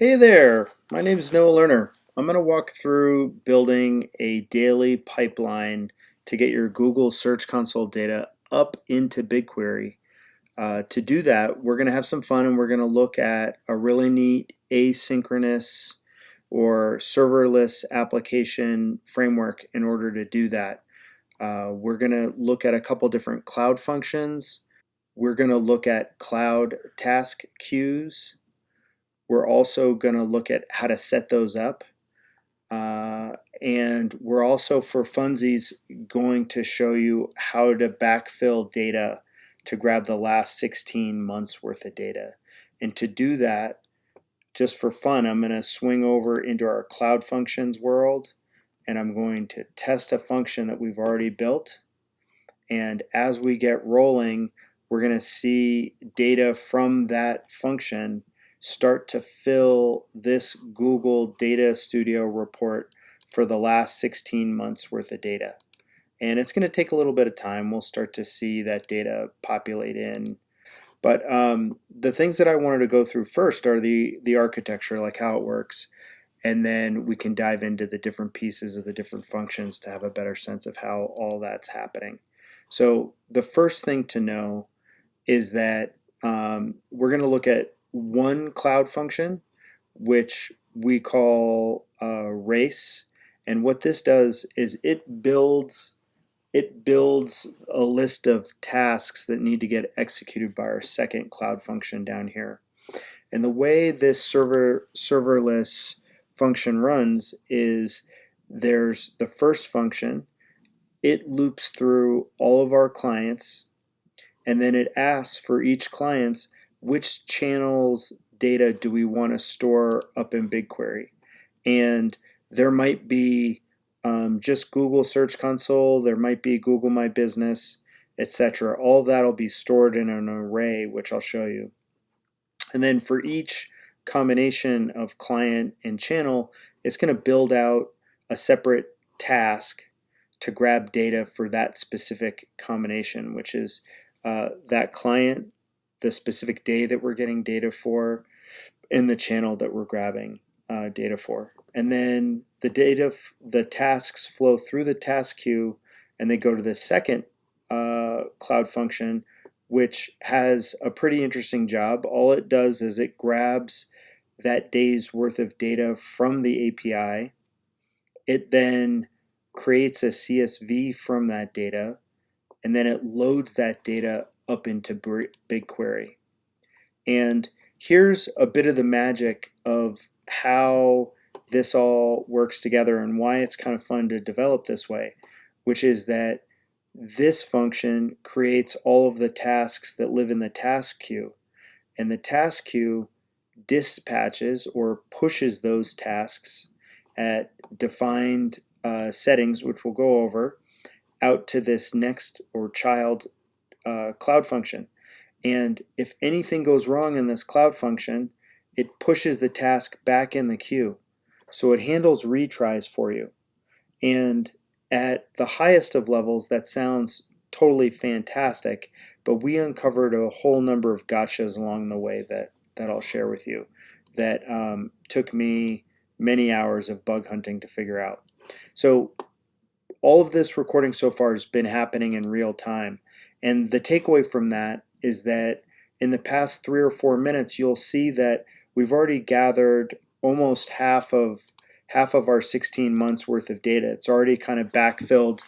Hey there, my name is Noah Lerner. I'm going to walk through building a daily pipeline to get your Google Search Console data up into BigQuery. To do that, we're going to have some fun and we're going to look at a really neat asynchronous or serverless application framework in order to do that. We're going to look at a couple different cloud functions. We're going to look at cloud task queues. We're also going to look at how to set those up. And we're also, for funsies, going to show you how to backfill data to grab the last 16 months worth of data. And to do that, just for fun, I'm going to swing over into our cloud functions world and I'm going to test a function that we've already built. And as we get rolling, we're going to see data from that function start to fill this Google Data Studio report for the last 16 months worth of data. And it's going to take a little bit of time. We'll start to see that data populate in. But the things that I wanted to go through first are the architecture, like how it works. And then we can dive into the different pieces of the different functions to have a better sense of how all that's happening. So the first thing to know is that we're going to look at one cloud function, which we call race. And what this does is it builds a list of tasks that need to get executed by our second cloud function down here. And the way this serverless function runs is there's the first function. It loops through all of our clients, and then it asks for each client's which channel's data do we want to store up in BigQuery. And there might be just Google Search Console, there might be Google My Business, etc. All of that will be stored in an array, which I'll show you. And then for each combination of client and channel, it's going to build out a separate task to grab data for that specific combination, which is that client, the specific day that we're getting data for, and the channel that we're grabbing data for. And then the tasks flow through the task queue and they go to the second cloud function, which has a pretty interesting job. All it does is it grabs that day's worth of data from the API. It then creates a CSV from that data, and then it loads that data up into BigQuery. And here's a bit of the magic of how this all works together and why it's kind of fun to develop this way, which is that this function creates all of the tasks that live in the task queue, and the task queue dispatches or pushes those tasks at defined settings, which we'll go over, out to this next or child cloud function. And if anything goes wrong in this cloud function, it pushes the task back in the queue. So it handles retries for you. And at the highest of levels, that sounds totally fantastic, but we uncovered a whole number of gotchas along the way that I'll share with you that took me many hours of bug hunting to figure out. So all of this recording so far has been happening in real time. And the takeaway from that is that in the past 3 or 4 minutes, you'll see that we've already gathered almost half of our 16 months worth of data. It's already kind of backfilled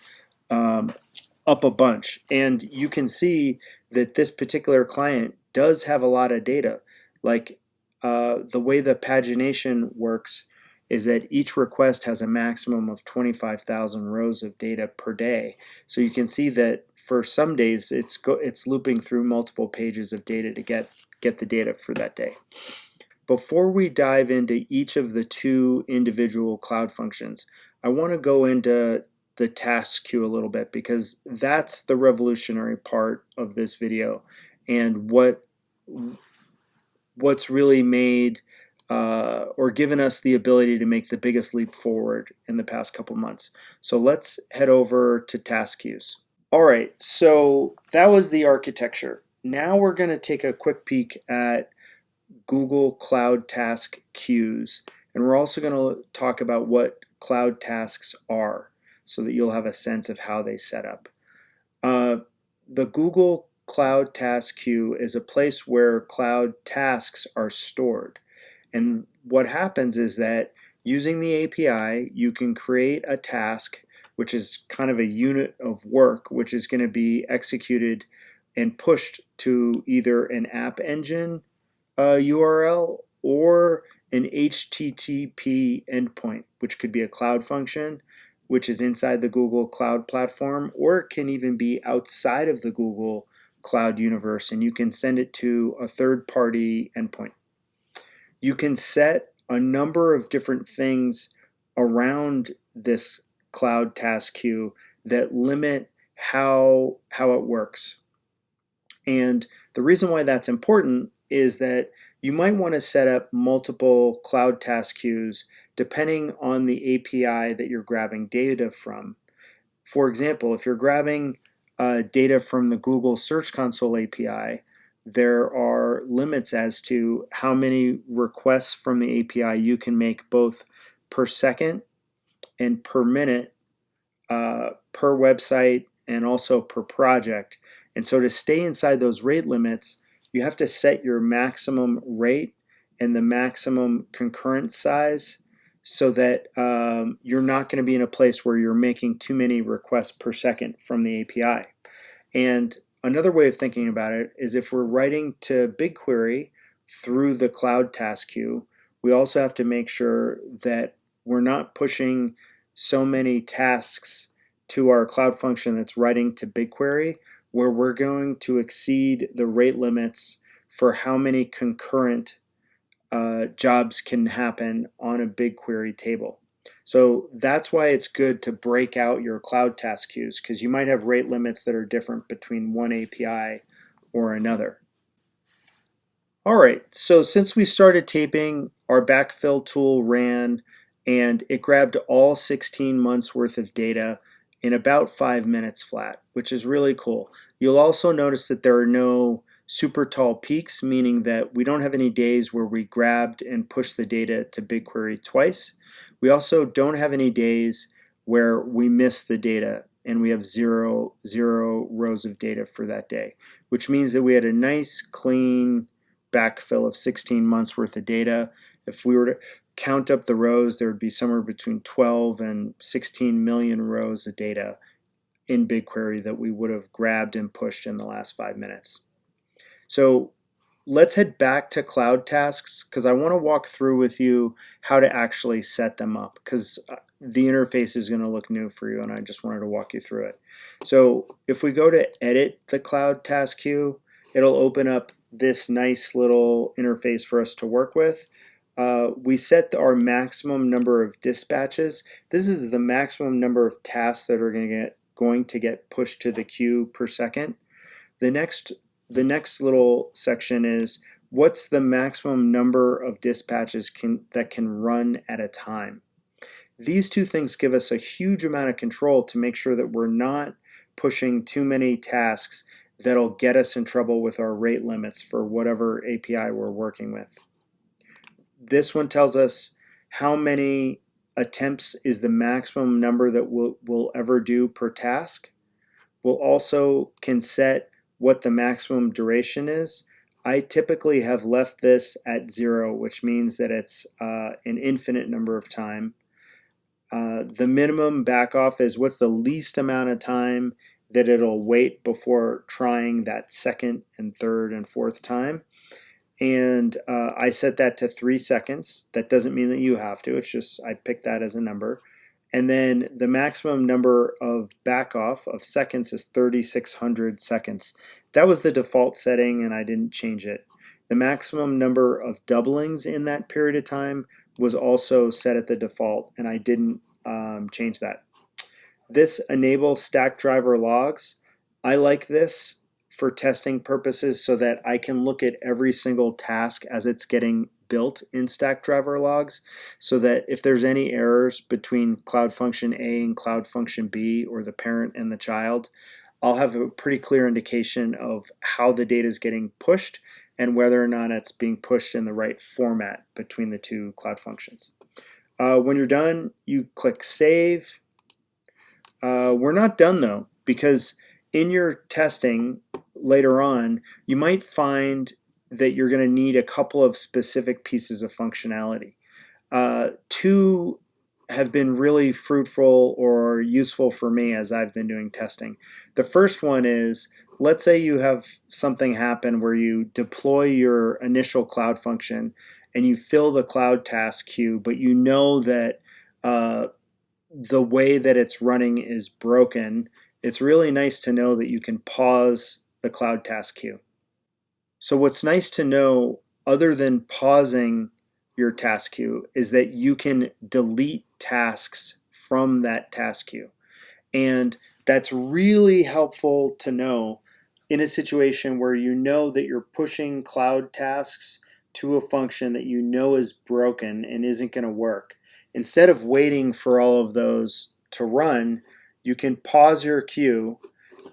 up a bunch. And you can see that this particular client does have a lot of data. Like the way the pagination works is that each request has a maximum of 25,000 rows of data per day. So you can see that for some days it's looping through multiple pages of data to get the data for that day. Before we dive into each of the two individual cloud functions, I want to go into the task queue a little bit because that's the revolutionary part of this video and what's really made or given us the ability to make the biggest leap forward in the past couple months. So let's head over to task queues. All right, so that was the architecture. Now we're going to take a quick peek at Google Cloud Task queues, and we're also going to talk about what cloud tasks are so that you'll have a sense of how they set up. The Google Cloud Task Queue is a place where cloud tasks are stored. And what happens is that using the API, you can create a task, which is kind of a unit of work, which is going to be executed and pushed to either an App Engine URL or an HTTP endpoint, which could be a cloud function, which is inside the Google Cloud Platform, or it can even be outside of the Google Cloud universe, and you can send it to a third-party endpoint. You can set a number of different things around this cloud task queue that limit how it works. And the reason why that's important is that you might want to set up multiple cloud task queues depending on the API that you're grabbing data from. For example, if you're grabbing data from the Google Search Console API, there are limits as to how many requests from the API you can make both per second and per minute, per website, and also per project. And so to stay inside those rate limits, you have to set your maximum rate and the maximum concurrent size so that you're not going to be in a place where you're making too many requests per second from the API. And another way of thinking about it is if we're writing to BigQuery through the cloud task queue, we also have to make sure that we're not pushing so many tasks to our cloud function that's writing to BigQuery where we're going to exceed the rate limits for how many concurrent jobs can happen on a BigQuery table. So that's why it's good to break out your cloud task queues, because you might have rate limits that are different between one API or another. All right, so since we started taping, our backfill tool ran and it grabbed all 16 months worth of data in about 5 minutes flat, which is really cool. You'll also notice that there are no super tall peaks, meaning that we don't have any days where we grabbed and pushed the data to BigQuery twice. We also don't have any days where we missed the data and we have zero rows of data for that day, which means that we had a nice clean backfill of 16 months worth of data. If we were to count up the rows, there would be somewhere between 12 and 16 million rows of data in BigQuery that we would have grabbed and pushed in the last 5 minutes. So let's head back to cloud tasks because I want to walk through with you how to actually set them up, because the interface is going to look new for you and I just wanted to walk you through it. So if we go to edit the cloud task queue, it'll open up this nice little interface for us to work with. We set our maximum number of dispatches. This is the maximum number of tasks that are going to get pushed to the queue per second. The next little section is what's the maximum number of dispatches that can run at a time. These two things give us a huge amount of control to make sure that we're not pushing too many tasks that'll get us in trouble with our rate limits for whatever API we're working with. This one tells us how many attempts is the maximum number that we'll ever do per task. We'll also can set what the maximum duration is. I typically have left this at 0, which means that it's an infinite number of time. The minimum backoff is what's the least amount of time that it'll wait before trying that second and third and fourth time. And I set that to 3 seconds. That doesn't mean that you have to. It's just I picked that as a number. And then the maximum number of backoff of seconds is 3,600 seconds. That was the default setting and I didn't change it. The maximum number of doublings in that period of time was also set at the default and I didn't change that. This enables stack driver logs. I like this for testing purposes so that I can look at every single task as it's getting built in stack driver logs, so that if there's any errors between Cloud Function A and Cloud Function B or the parent and the child, I'll have a pretty clear indication of how the data is getting pushed and whether or not it's being pushed in the right format between the two Cloud Functions. When you're done, you click Save. We're not done though, because in your testing later on, you might find that you're going to need a couple of specific pieces of functionality. Two have been really fruitful or useful for me as I've been doing testing. The first one is, let's say you have something happen where you deploy your initial Cloud Function and you fill the Cloud task queue, but you know that the way that it's running is broken. It's really nice to know that you can pause the Cloud task queue. So what's nice to know, other than pausing your task queue, is that you can delete tasks from that task queue. And that's really helpful to know in a situation where you know that you're pushing Cloud tasks to a function that you know is broken and isn't going to work. Instead of waiting for all of those to run, you can pause your queue,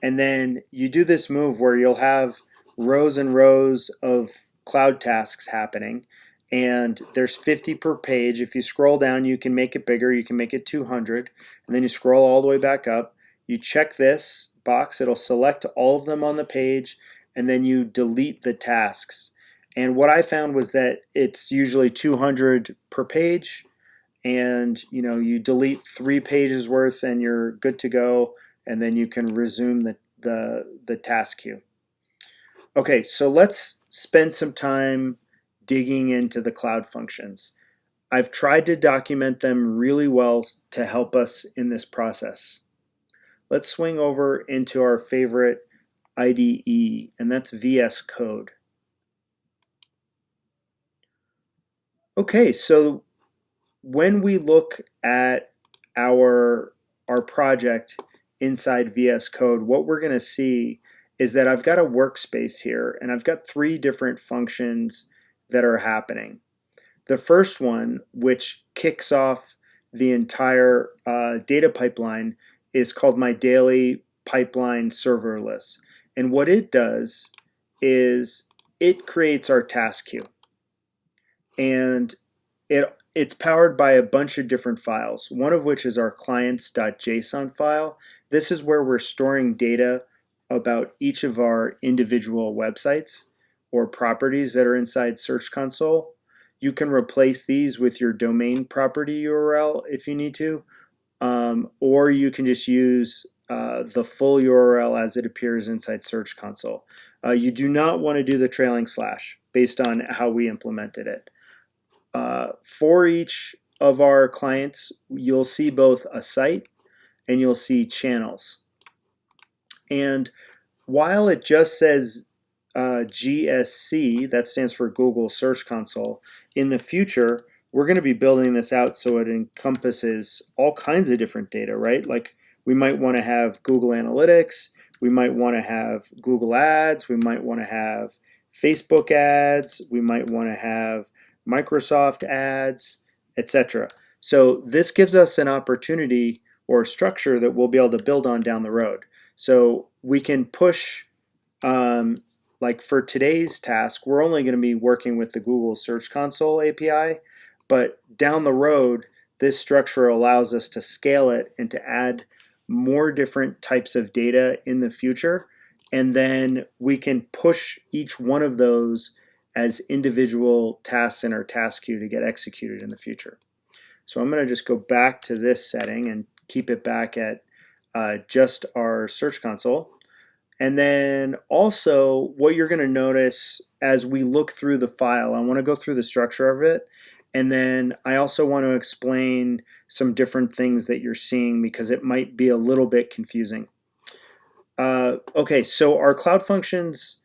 and then you do this move where you'll have rows and rows of Cloud tasks happening, and there's 50 per page. If you scroll down, you can make it bigger, you can make it 200, and then you scroll all the way back up. You check this box, it'll select all of them on the page, and then you delete the tasks. And what I found was that it's usually 200 per page, and you delete 3 pages worth and you're good to go, and then you can resume the task queue. Okay, so let's spend some time digging into the Cloud Functions. I've tried to document them really well to help us in this process. Let's swing over into our favorite IDE, and that's VS Code. Okay, so when we look at our project inside VS Code, what we're going to see is that I've got a workspace here, and I've got 3 different functions that are happening. The first one, which kicks off the entire data pipeline, is called my daily pipeline serverless. And what it does is it creates our task queue. And it's powered by a bunch of different files, one of which is our clients.json file. This is where we're storing data about each of our individual websites or properties that are inside Search Console. You can replace these with your domain property URL if you need to, or you can just use the full URL as it appears inside Search Console. You do not want to do the trailing slash based on how we implemented it. For each of our clients, you'll see both a site and you'll see channels. And while it just says GSC, that stands for Google Search Console, in the future, we're going to be building this out so it encompasses all kinds of different data, right? Like we might want to have Google Analytics, we might want to have Google Ads, we might want to have Facebook ads, we might want to have Microsoft ads, etc. So this gives us an opportunity or a structure that we'll be able to build on down the road. So we can push, like for today's task, we're only going to be working with the Google Search Console API, but down the road, this structure allows us to scale it and to add more different types of data in the future. And then we can push each one of those as individual tasks in our task queue to get executed in the future. So I'm going to just go back to this setting and keep it back at just our Search Console. And then also what you're going to notice as we look through the file, I want to go through the structure of it. And then I also want to explain some different things that you're seeing because it might be a little bit confusing. Okay, so our Cloud Functions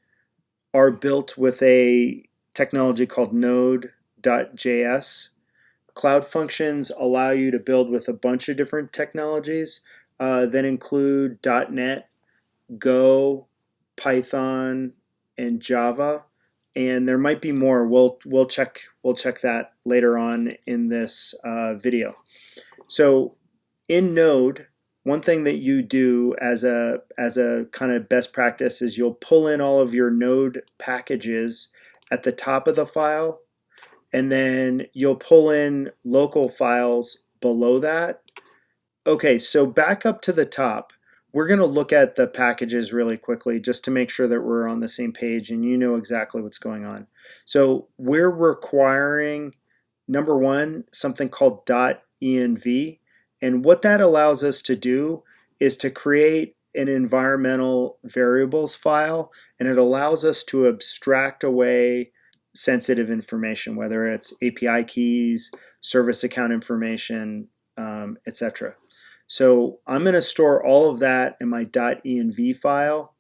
are built with a technology called Node.js. Cloud Functions allow you to build with a bunch of different technologies that include .NET, Go, Python, and Java. And there might be more. We'll check that later on in this video. So in Node, one thing that you do as a kind of best practice is you'll pull in all of your Node packages at the top of the file, and then you'll pull in local files below that. Okay, so back up to the top. We're going to look at the packages really quickly just to make sure that we're on the same page and you know exactly what's going on. So we're requiring, number one, something called .env. And what that allows us to do is to create an environmental variables file, and it allows us to abstract away sensitive information, whether it's API keys, service account information, etc. So I'm going to store all of that in my .env file.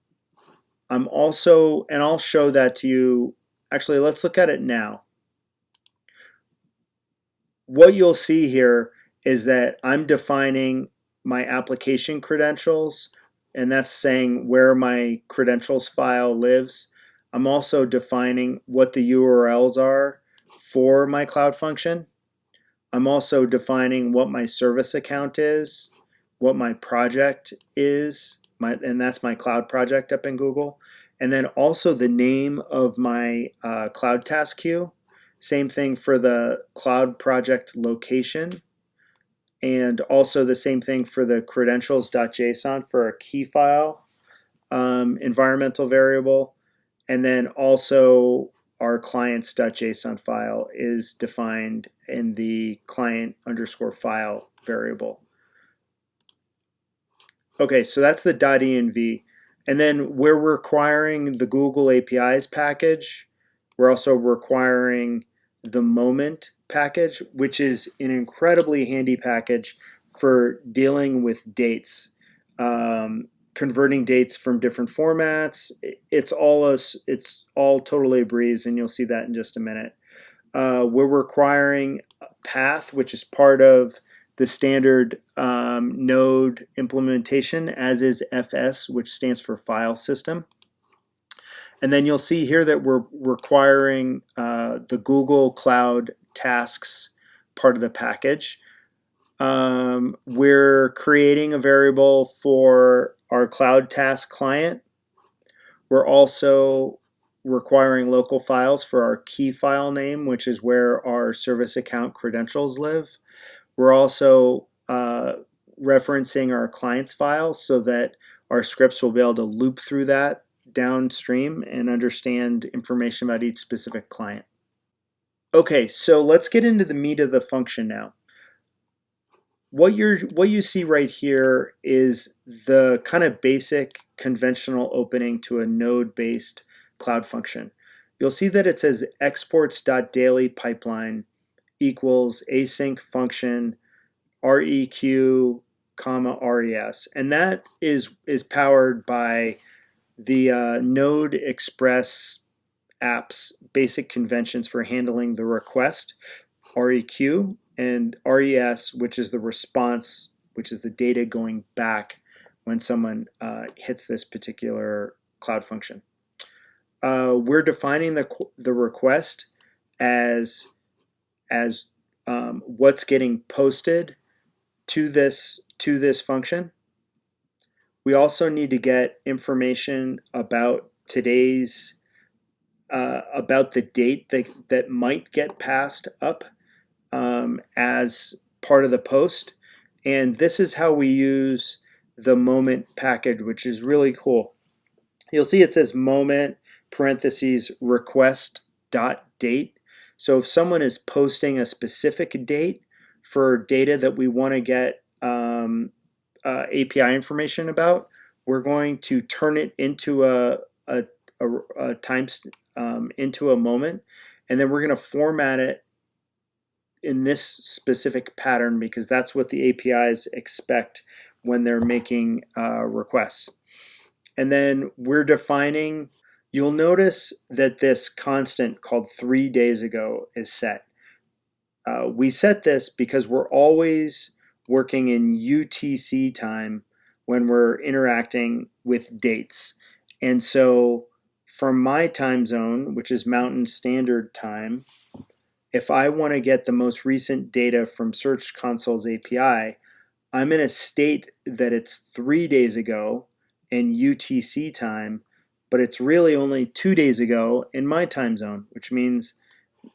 I'm also, and I'll show that to you. Actually, let's look at it now. What you'll see here is that I'm defining my application credentials, and that's saying where my credentials file lives. I'm also defining what the URLs are for my Cloud Function. I'm also defining what my service account is, what my project is, and that's my cloud project up in Google, and then also the name of my cloud task queue. Same thing for the cloud project location, and also the same thing for the credentials.json for a key file environmental variable, and then also our clients.json file is defined in the client_file variable. Okay, so that's the .env. And then we're requiring the Google APIs package. We're also requiring the moment package, which is an incredibly handy package for dealing with dates, converting dates from different formats. It's all totally a breeze, and you'll see that in just a minute. We're requiring a path, which is part of the standard Node implementation, as is FS, which stands for file system. And then you'll see here that we're requiring the Google Cloud Tasks part of the package. We're creating a variable for our Cloud Task client. We're also requiring local files for our key file name, which is where our service account credentials live. We're also referencing our clients file so that our scripts will be able to loop through that downstream and understand information about each specific client. Okay, so let's get into the meat of the function now. What you see right here is the kind of basic conventional opening to a node-based Cloud Function. You'll see that it says exports.dailyPipeline equals async function req, res, and that is powered by the Node Express app's basic conventions for handling the request, req, and res, which is the response, which is the data going back when someone hits this particular Cloud Function. We're defining the request as what's getting posted to this function. We also need to get information about today's about the date that might get passed up as part of the post, and this is how we use the moment package, which is really cool. You'll see it says moment parentheses request dot date. So if someone is posting a specific date for data that we want to get API information about, we're going to turn it into a time into a moment, and then we're going to format it in this specific pattern because that's what the APIs expect when they're making requests. And then we're defining, you'll notice that this constant called 3 days ago is set. We set this because we're always working in UTC time when we're interacting with dates. And so from my time zone, which is Mountain Standard Time, if I want to get the most recent data from Search Console's API, I'm in a state that it's 3 days ago in UTC time but it's really only 2 days ago in my time zone, which means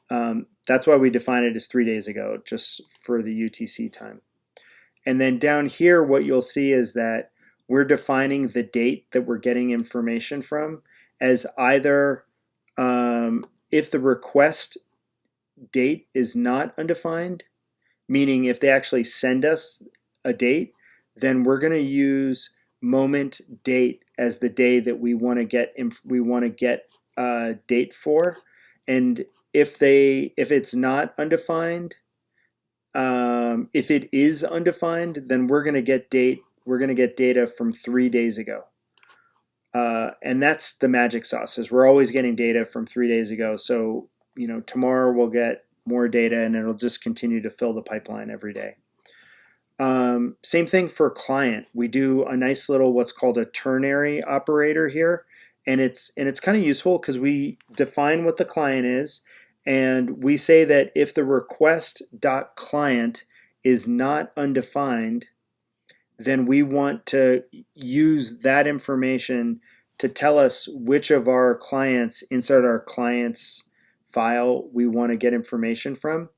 that's why we define it as 3 days ago, just for the UTC time. And then down here, what you'll see is that we're defining the date that we're getting information from as either if the request date is not undefined, meaning if they actually send us a date, then we're going to use moment date as the day that we want to get date for. And if it's not undefined, if it is undefined, then we're going to get data from 3 days ago. And that's the magic sauce, is we're always getting data from 3 days ago. So, tomorrow we'll get more data and it'll just continue to fill the pipeline every day. Same thing for client. We do a nice little what's called a ternary operator here. And it's kind of useful because we define what the client is, and we say that if the request.client is not undefined, then we want to use that information to tell us which of our clients inside our clients file we want to get information from.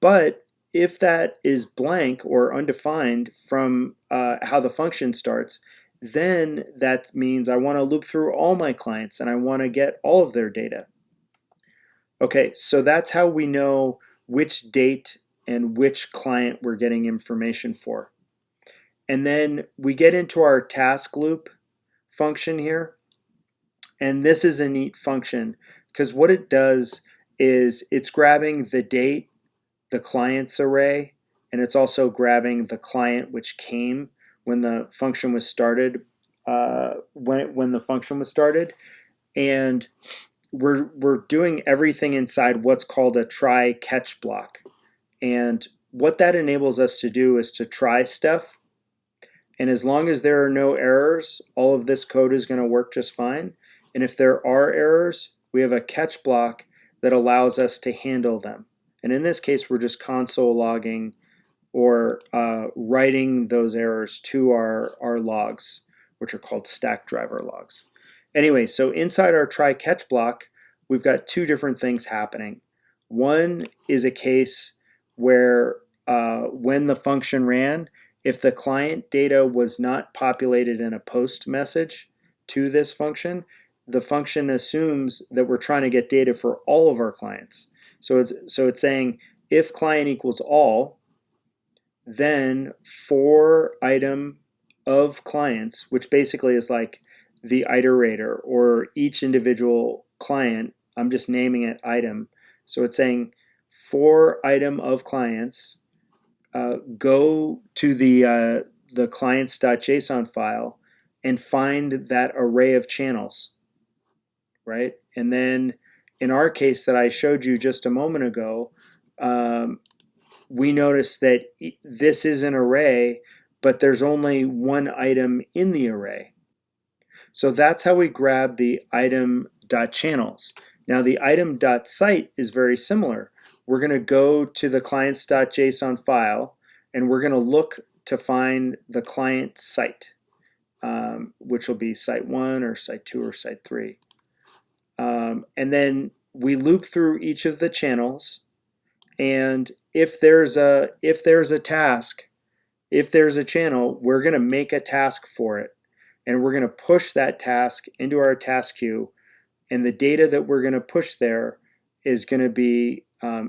But if that is blank or undefined from how the function starts, then that means I want to loop through all my clients and I want to get all of their data. Okay, so that's how we know which date and which client we're getting information for. And then we get into our task loop function here. And this is a neat function because what it does is it's grabbing the date, the clients array, and it's also grabbing the client which came when the function was started, when the function was started, and we're doing everything inside what's called a try catch block. And what that enables us to do is to try stuff, and as long as there are no errors, all of this code is going to work just fine. And if there are errors, we have a catch block that allows us to handle them. And in this case, we're just console logging or writing those errors to our logs, which are called stack driver logs. Anyway, so inside our try catch block, we've got two different things happening. One is a case where when the function ran, if the client data was not populated in a post message to this function, the function assumes that we're trying to get data for all of our clients. So it's saying if client equals all, then for item of clients, which basically is like the iterator or each individual client, I'm just naming it item. So it's saying for item of clients, go to the clients.json file and find that array of channels, right? And then in our case that I showed you just a moment ago, we notice that this is an array, but there's only one item in the array. So that's how we grab the item.channels. Now the item.site is very similar. We're going to go to the clients.json file and we're going to look to find the client site, which will be site 1 or site 2 or site 3. And then we loop through each of the channels, and if there's a task, if there's a channel, we're going to make a task for it, and we're going to push that task into our task queue, and the data that we're going to push there is going to be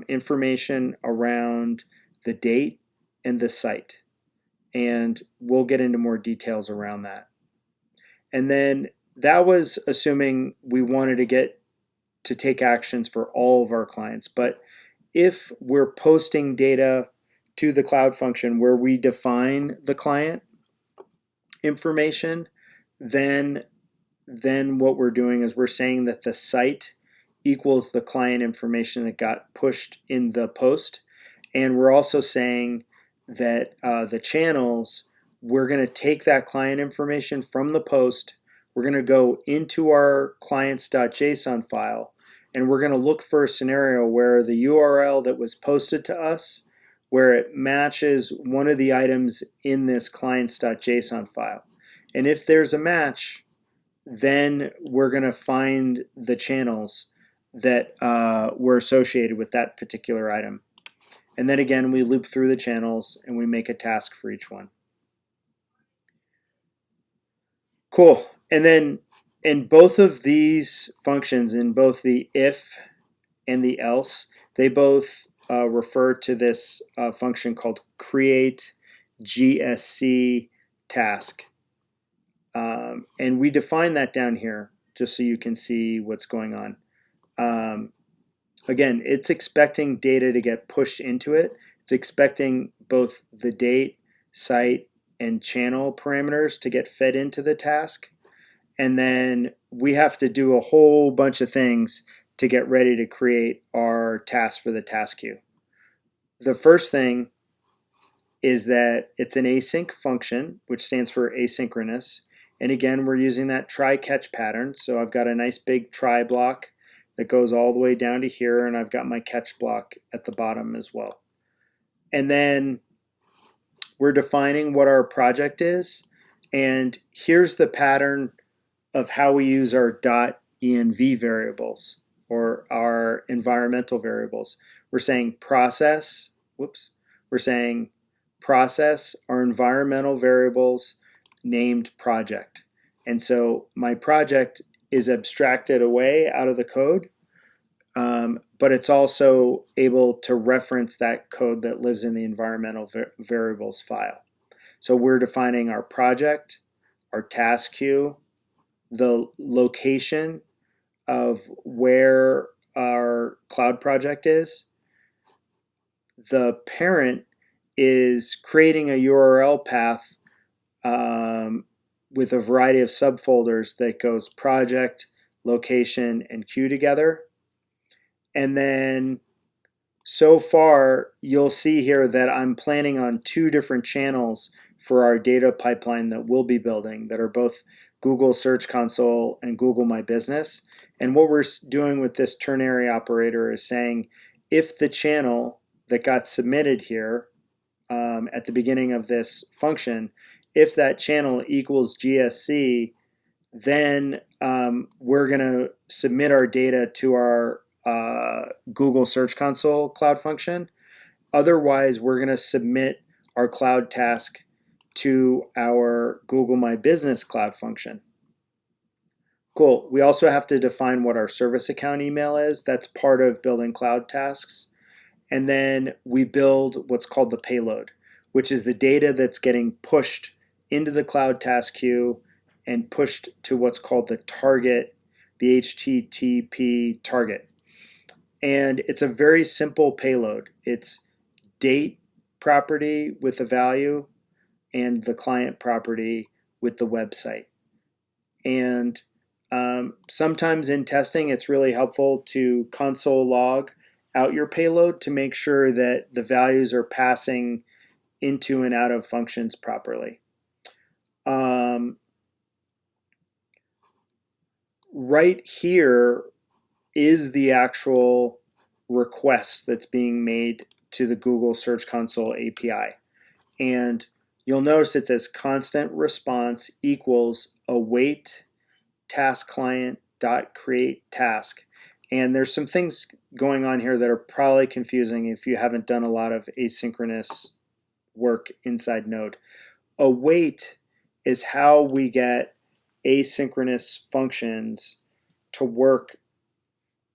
information around the date and the site, and we'll get into more details around that. And then that was assuming we wanted to take actions for all of our clients. But if we're posting data to the Cloud function where we define the client information, then what we're doing is we're saying that the site equals the client information that got pushed in the post. And we're also saying that the channels, we're going to take that client information from the post, we're going to go into our clients.json file, and we're going to look for a scenario where the URL that was posted to us, where it matches one of the items in this clients.json file. And if there's a match, then we're going to find the channels that were associated with that particular item. And then again, we loop through the channels and we make a task for each one. Cool. And then in both of these functions, in both the if and the else, they both refer to this function called create GSC task. And we define that down here just so you can see what's going on. Again, it's expecting data to get pushed into it. It's expecting both the date, site, and channel parameters to get fed into the task. And then we have to do a whole bunch of things to get ready to create our task for the task queue. The first thing is that it's an async function, which stands for asynchronous. And again, we're using that try catch pattern. So I've got a nice big try block that goes all the way down to here, and I've got my catch block at the bottom as well. And then we're defining what our project is. And here's the pattern of how we use our .env variables or our environmental variables. We're saying process, we're saying process our environmental variables named project. And so my project is abstracted away out of the code, but it's also able to reference that code that lives in the environmental variables file. So we're defining our project, our task queue, the location of where our cloud project is. The parent is creating a URL path with a variety of subfolders that goes project, location, and queue together. And then so far, you'll see here that I'm planning on 2 different channels for our data pipeline that we'll be building that are both Google Search Console and Google My Business. And what we're doing with this ternary operator is saying if the channel that got submitted here at the beginning of this function, if that channel equals GSC, then we're going to submit our data to our Google Search Console Cloud function. Otherwise, we're going to submit our cloud task to our Google My Business Cloud function. Cool. We also have to define what our service account email is. That's part of building cloud tasks. And then we build what's called the payload, which is the data that's getting pushed into the cloud task queue and pushed to what's called the target, the HTTP target. And it's a very simple payload. It's date property with a value and the client property with the website. And sometimes in testing, it's really helpful to console log out your payload to make sure that the values are passing into and out of functions properly. Right here is the actual request that's being made to the Google Search Console API. And you'll notice it says constant response equals await task client dot create task. And there's some things going on here that are probably confusing if you haven't done a lot of asynchronous work inside Node. Await is how we get asynchronous functions to work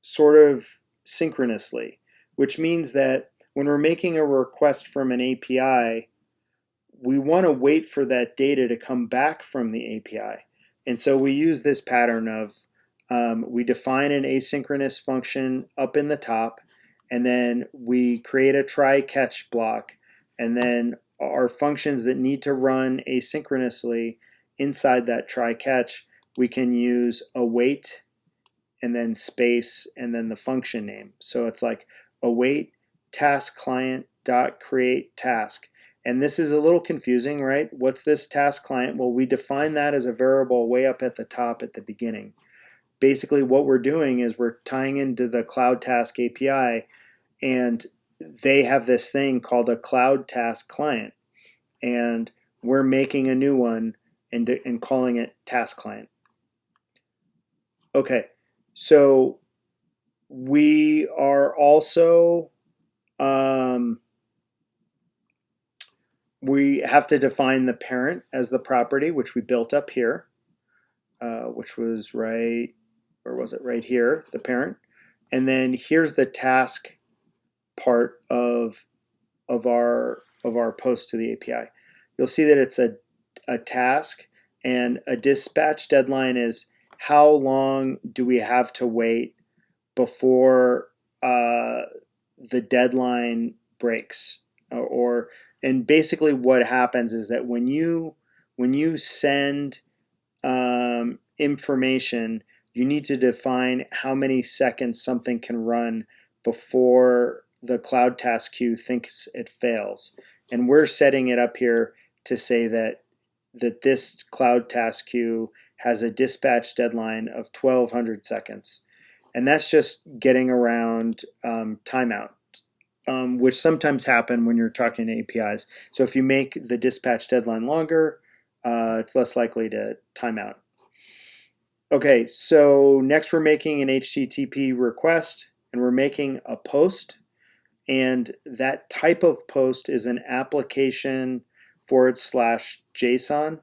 sort of synchronously, which means that when we're making a request from an API, we want to wait for that data to come back from the API. And so we use this pattern of we define an asynchronous function up in the top, and then we create a try catch block, and then our functions that need to run asynchronously inside that try catch, we can use await and then space and then the function name. So it's like await task client dot create task. And this is a little confusing, right? What's this task client? Well, we define that as a variable way up at the top at the beginning. Basically, what we're doing is we're tying into the Cloud Task API, and they have this thing called a Cloud Task client. And we're making a new one and calling it Task Client. Okay, so we are also we have to define the parent as the property, which we built up here, which was right, where was it? Right here, the parent. And then here's the task part of our post to the API. You'll see that it's a task, and a dispatch deadline is how long do we have to wait before the deadline breaks, and basically what happens is that when you send information, you need to define how many seconds something can run before the cloud task queue thinks it fails. And we're setting it up here to say that this cloud task queue has a dispatch deadline of 1200 seconds. And that's just getting around timeout, which sometimes happen when you're talking to APIs. So if you make the dispatch deadline longer, it's less likely to time out. Okay, so next we're making an HTTP request, and we're making a post, and that type of post is an application /JSON,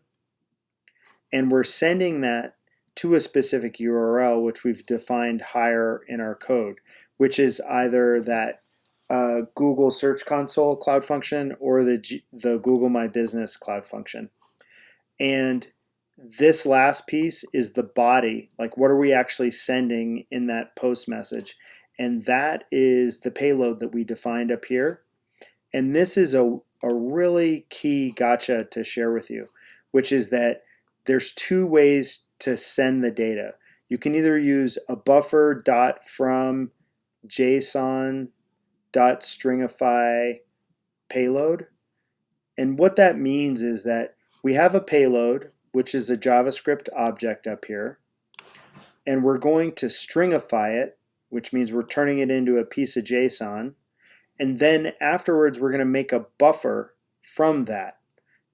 and we're sending that to a specific URL, which we've defined higher in our code, which is either that Google Search Console Cloud Function or the Google My Business Cloud Function. And this last piece is the body, like what are we actually sending in that post message? And that is the payload that we defined up here. And this is a really key gotcha to share with you, which is that there's two ways to send the data. You can either use a buffer.from JSON.stringify payload. And what that means is that we have a payload, which is a JavaScript object up here, and we're going to stringify it, which means we're turning it into a piece of JSON, and then afterwards we're going to make a buffer from that.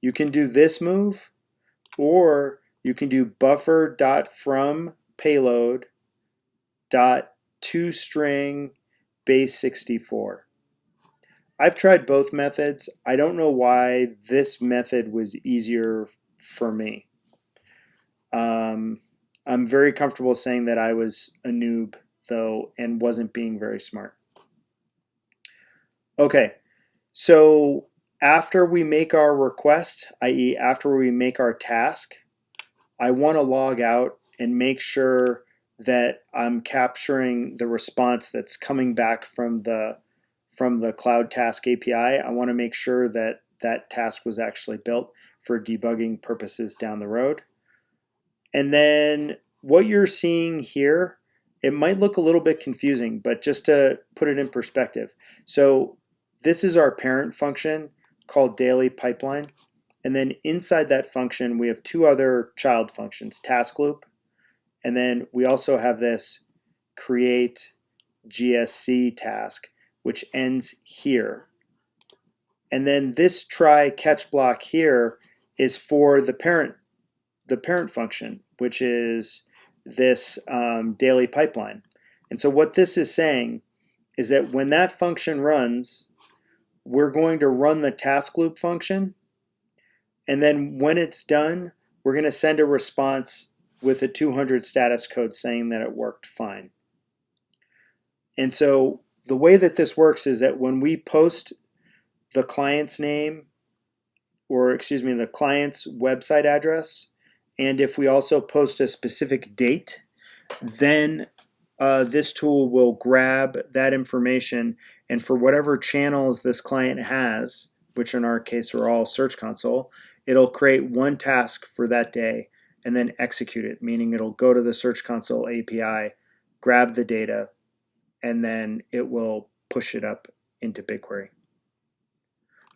You can do this move, or you can do buffer.from payload .toString base64. I've tried both methods. I don't know why this method was easier for me. I'm very comfortable saying that I was a noob, though, and wasn't being very smart. Okay, so after we make our request, i.e. after we make our task, I want to log out and make sure that I'm capturing the response that's coming back from the Cloud Task API. I want to make sure that that task was actually built for debugging purposes down the road. And then what you're seeing here, it might look a little bit confusing, but just to put it in perspective. So this is our parent function called daily pipeline. And then inside that function, we have two other child functions, task loop. And then we also have this create GSC task, which ends here. And then this try catch block here is for the parent function, which is this daily pipeline. And so what this is saying is that when that function runs, we're going to run the task loop function, and then when it's done, we're going to send a response with a 200 status code saying that it worked fine. And so the way that this works is that when we post the client's name, or excuse me, the client's website address, and if we also post a specific date, then this tool will grab that information, and for whatever channels this client has, which in our case are all Search Console, it'll create one task for that day and then execute it, meaning it'll go to the Search Console API, grab the data, and then it will push it up into BigQuery.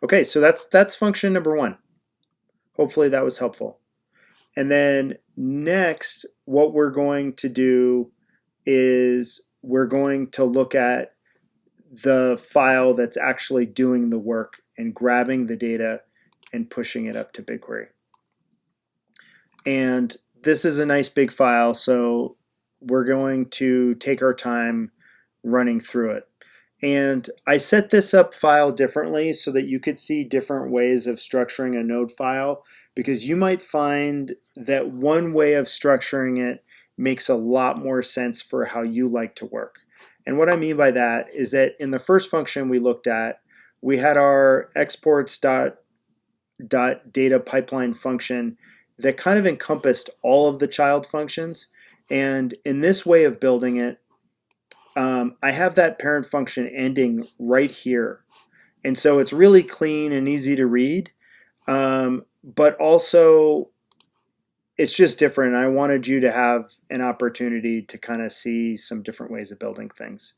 Okay, so that's function number one. Hopefully that was helpful. And then next, what we're going to do is we're going to look at the file that's actually doing the work and grabbing the data and pushing it up to BigQuery. And this is a nice big file, so we're going to take our time running through it. And I set this up file differently so that you could see different ways of structuring a node file, because you might find that one way of structuring it makes a lot more sense for how you like to work. And what I mean by that is that in the first function we looked at, we had our exports.data pipeline function that kind of encompassed all of the child functions. And in this way of building it, I have that parent function ending right here. And so it's really clean and easy to read, but also it's just different. I wanted you to have an opportunity to kind of see some different ways of building things.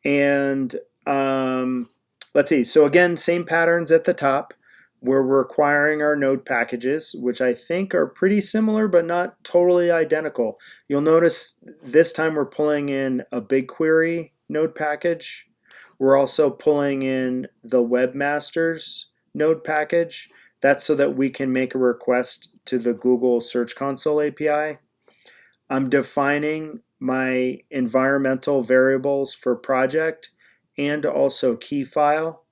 And let's see. So again, same patterns at the top. We're requiring our node packages, which I think are pretty similar, but not totally identical. You'll notice this time we're pulling in a BigQuery node package. We're also pulling in the webmasters node package. That's so that we can make a request to the Google Search Console API. I'm defining my environmental variables for project and also key file.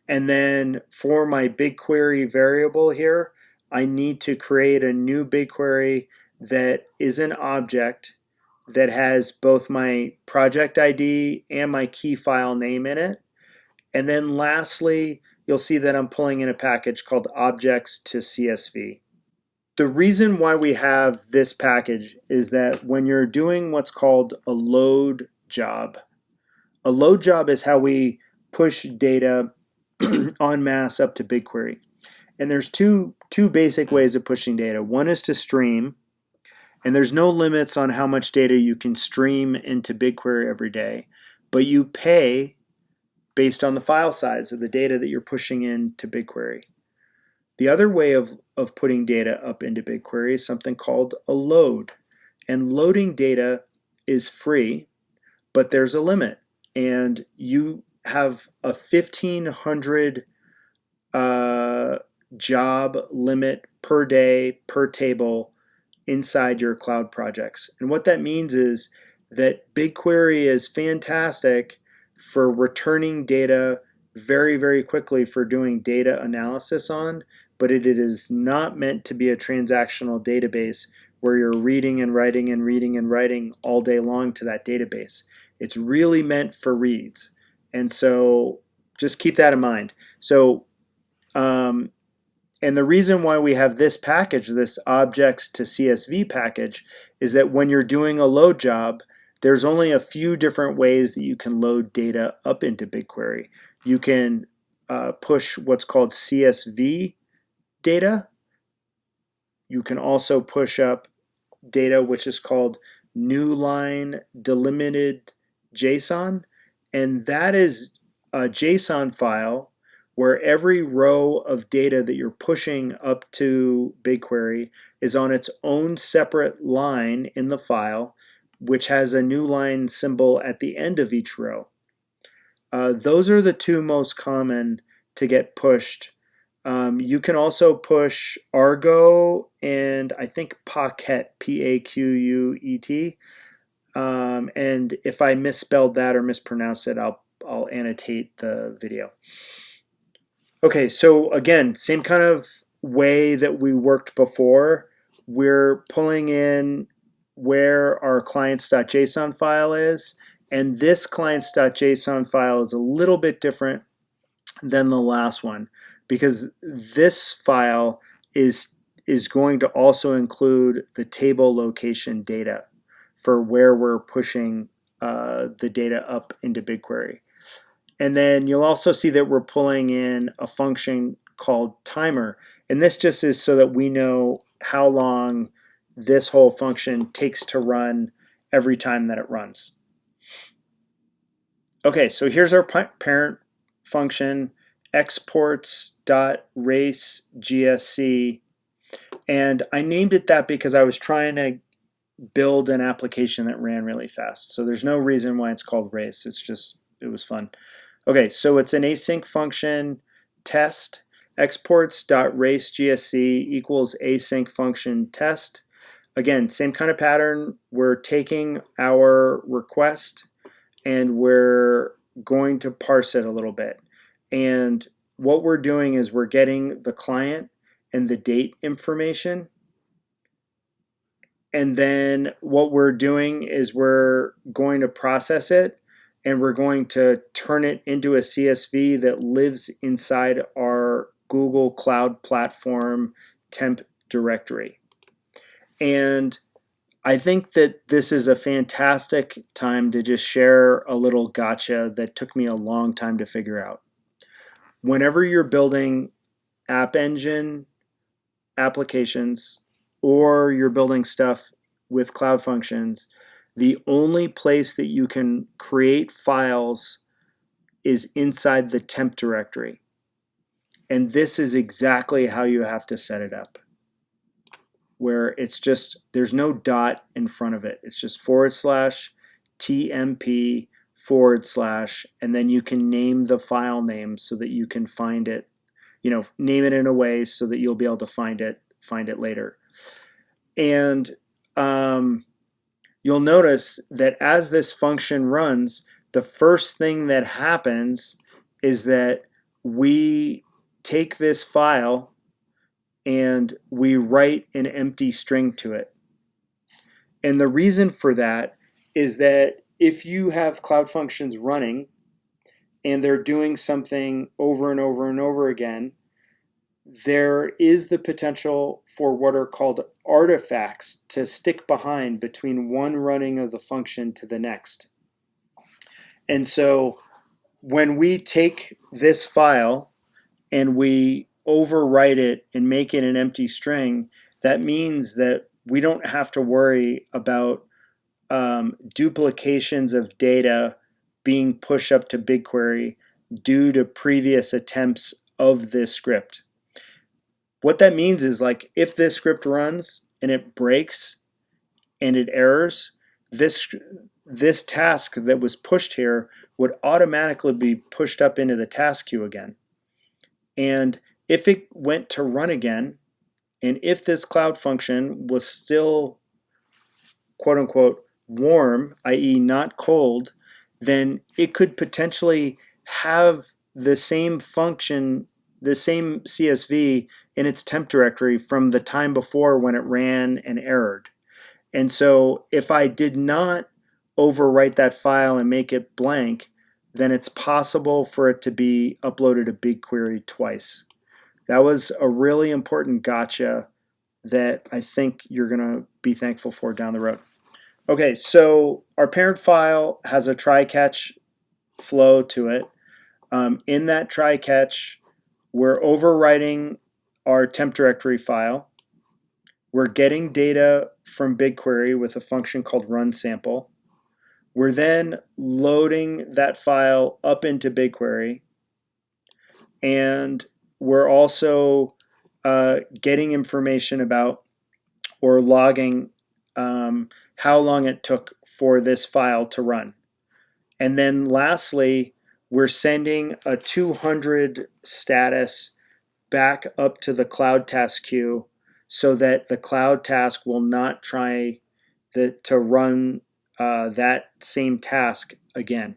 And then for my BigQuery variable here, I need to create a new BigQuery that is an object that has both my project ID and my key file name in it. And then lastly, you'll see that I'm pulling in a package called objects-to-csv. The reason why we have this package is that when you're doing what's called a load job is how we push data en masse up to BigQuery. And there's two basic ways of pushing data. One is to stream, and there's no limits on how much data you can stream into BigQuery every day, but you pay based on the file size of the data that you're pushing into BigQuery. The other way of putting data up into BigQuery is something called a load. And loading data is free, but there's a limit. And you have a 1,500 job limit per day, per table inside your cloud projects. And what that means is that BigQuery is fantastic for returning data very, very quickly for doing data analysis on, but it is not meant to be a transactional database where you're reading and writing and reading and writing all day long to that database. It's really meant for reads. And so just keep that in mind. So, and the reason why we have this package, this objects-to-csv package, is that when you're doing a load job, there's only a few different ways that you can load data up into BigQuery. You can push what's called CSV data. You can also push up data which is called new line delimited JSON, and that is a JSON file where every row of data that you're pushing up to BigQuery is on its own separate line in the file, which has a new line symbol at the end of each row. Those are the two most common to get pushed. You can also push Argo and I think Paquet, P-A-Q-U-E-T. And if I misspelled that or mispronounced it, I'll annotate the video. Okay, so again, same kind of way that we worked before. We're pulling in where our clients.json file is, and this clients.json file is a little bit different than the last one because this file is going to also include the table location data for where we're pushing the data up into BigQuery. And then you'll also see that we're pulling in a function called timer. And this just is so that we know how long this whole function takes to run every time that it runs. Okay, so here's our parent function, exports.racegsc. And I named it that because I was trying to build an application that ran really fast. So there's no reason why it's called race. It's just, it was fun. Okay, so it's an async function test. Exports.racegsc equals async function test. again, same kind of pattern. We're taking our request and we're going to parse it a little bit. And what we're doing is we're getting the client and the date information. And then what we're doing is we're going to process it and we're going to turn it into a CSV that lives inside our Google Cloud Platform Temp directory. And I think that this is a fantastic time to just share a little gotcha that took me a long time to figure out. Whenever you're building App Engine applications or you're building stuff with Cloud Functions, the only place that you can create files is inside the temp directory. And this is exactly how you have to set it up, where it's just, there's no dot in front of it. It's just /TMP / and then you can name the file name so that you can find it, name it in a way so that you'll be able to find it later. And you'll notice that as this function runs, the first thing that happens is that we take this file and we write an empty string to it. And the reason for that is that if you have Cloud Functions running and they're doing something over and over and over again, there is the potential for what are called artifacts to stick behind between one running of the function to the next. And so when we take this file and we overwrite it and make it an empty string, that means that we don't have to worry about duplications of data being pushed up to BigQuery due to previous attempts of this script. What that means is, like, if this script runs and it breaks and it errors, this task that was pushed here would automatically be pushed up into the task queue again. And if it went to run again, and if this Cloud Function was still quote unquote warm, i.e. not cold, then it could potentially have the same function, the same CSV in its temp directory from the time before when it ran and errored. And so if I did not overwrite that file and make it blank, then it's possible for it to be uploaded to BigQuery twice. That was a really important gotcha that I think you're going to be thankful for down the road. Okay, so our parent file has a try-catch flow to it. In that try-catch, we're overwriting our temp directory file. We're getting data from BigQuery with a function called runSample. We're then loading that file up into BigQuery. And we're also getting information about, or logging, how long it took for this file to run. And then lastly, we're sending a 200 status back up to the Cloud task queue so that the Cloud task will not try to run that same task again.